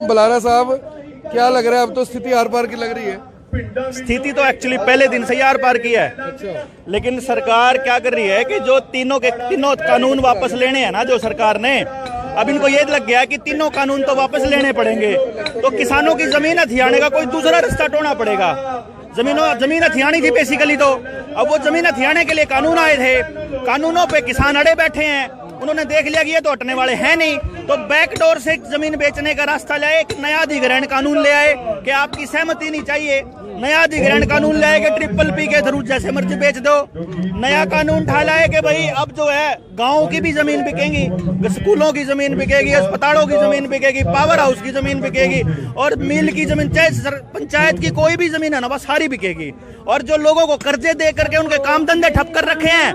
बलारा साहब, क्या लग रहा है? अब तो स्थिति आर पार की लग रही है। स्थिति तो एक्चुअली पहले दिन से ही आर पार की है। लेकिन सरकार क्या कर रही है कि जो तीनों कानून वापस लेने हैं ना, जो सरकार ने, अब इनको ये लग गया कि तीनों कानून तो वापस लेने पड़ेंगे, तो किसानों की जमीन हथियाने का कोई दूसरा रास्ता ढूंढना पड़ेगा। जमीन हथियानी थी बेसिकली, तो अब वो जमीन हथियाने के लिए कानून आए थे। कानूनों पे किसान अड़े बैठे हैं। उन्होंने देख लिया कि ये तो हटने वाले हैं नहीं, तो बैकडोर से जमीन बेचने का रास्ता ले आए। एक नया अधिग्रहण कानून ले आए कि आपकी सहमति नहीं चाहिए। नया अधिग्रहण कानून ले आए कि ट्रिपल पी के थ्रू जैसे मर्जी बेच दो। नया कानून ठाला है कि भाई अब जो है गाँव की भी जमीन बिकेगी, स्कूलों की जमीन बिकेगी, अस्पतालों की जमीन बिकेगी, पावर हाउस की जमीन बिकेगी, और मिल की जमीन, चाहे पंचायत की कोई भी जमीन है ना, वह सारी बिकेगी। और जो लोगों को कर्जे दे करके उनके काम धंधे ठप कर रखे हैं,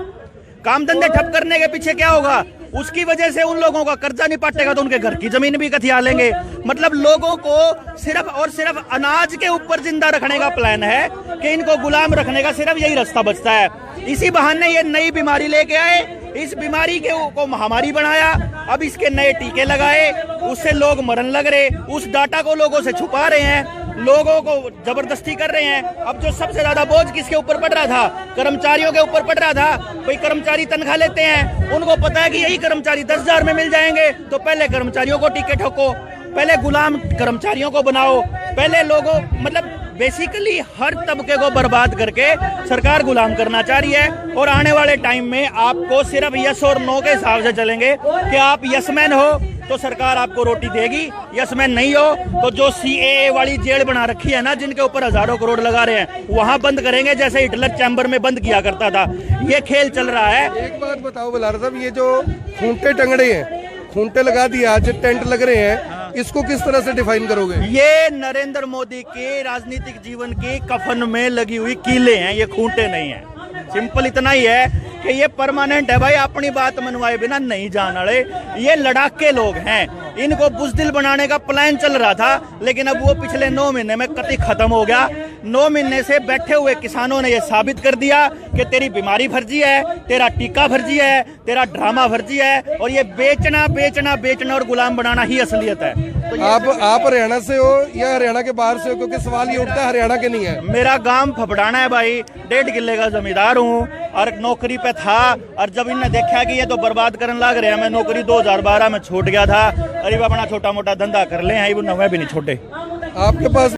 काम धंधे ठप करने के पीछे क्या होगा? उसकी वजह से उन लोगों का कर्जा नहीं पाटेगा तो उनके घर की जमीन भी कथिया लेंगे। मतलब लोगों को सिर्फ और सिर्फ अनाज के ऊपर जिंदा रखने का प्लान है कि इनको गुलाम रखने का सिर्फ यही रास्ता बचता है। इसी बहाने ये नई बीमारी लेके आए, इस बीमारी को महामारी बनाया। अब इसके नए टीके लगाए, उससे लोग मरने लग रहे। उस डाटा को लोगों से छुपा रहे हैं, लोगों को जबरदस्ती कर रहे हैं। अब जो सबसे ज्यादा बोझ किसके ऊपर पड़ रहा था? कर्मचारियों के ऊपर पड़ रहा था। कोई कर्मचारी तनख्वाह लेते हैं, उनको पता है कि यही कर्मचारी 10,000 में मिल जाएंगे, तो पहले कर्मचारियों को टीके ठोको, पहले गुलाम कर्मचारियों को बनाओ, पहले लोगों, मतलब बेसिकली हर तबके को बर्बाद करके सरकार गुलाम करना चाह रही है। और आने वाले टाइम में आपको सिर्फ यस और नो के हिसाब से चलेंगे कि आप यसमैन हो तो सरकार आपको रोटी देगी, यसमैन नहीं हो तो जो CAA वाली जेल बना रखी है ना, जिनके ऊपर हजारों करोड़ लगा रहे हैं, वहां बंद करेंगे जैसे हिटलर चैम्बर में बंद किया करता था। ये खेल चल रहा है। एक बात बताओ बलारा साहब, ये जो खूंटे टंगड़े हैं, खूंटे लगा दिए, आज टेंट लग रहे हैं, इसको किस तरह से डिफाइन करोगे? ये नरेंद्र मोदी के राजनीतिक जीवन के कफन में लगी हुई कीले हैं, ये खूंटे नहीं है। सिंपल इतना ही है कि ये परमानेंट है भाई, अपनी बात मनवाए बिना नहीं जाने वाले। ये लड़ाके लोग हैं, इनको बुज़दिल बनाने का प्लान चल रहा था, लेकिन अब वो पिछले 9 महीने में कतई खत्म हो गया। 9 महीने से बैठे हुए किसानों ने ये साबित कर दिया कि तेरी बीमारी फर्जी है, तेरा टीका फर्जी है, तेरा ड्रामा फर्जी है, और ये बेचना बेचना बेचना और गुलाम बनाना ही असलियत है। तो आप हरियाणा से हो या हरियाणा के बाहर से हो? क्योंकि सवाल ये उठता है हरियाणा के नहीं है। मेरा गांव फफड़ाना है भाई, 1.5 किले का जमींदार हूँ और नौकरी पे था। और जब इन्होंने देखा कि ये तो बर्बाद करने लग रहे हैं, मैं नौकरी 2012 में छूट गया था। अरे अपना छोटा मोटा धंधा कर ले, वो नवे भी नहीं छोटे। आपके पास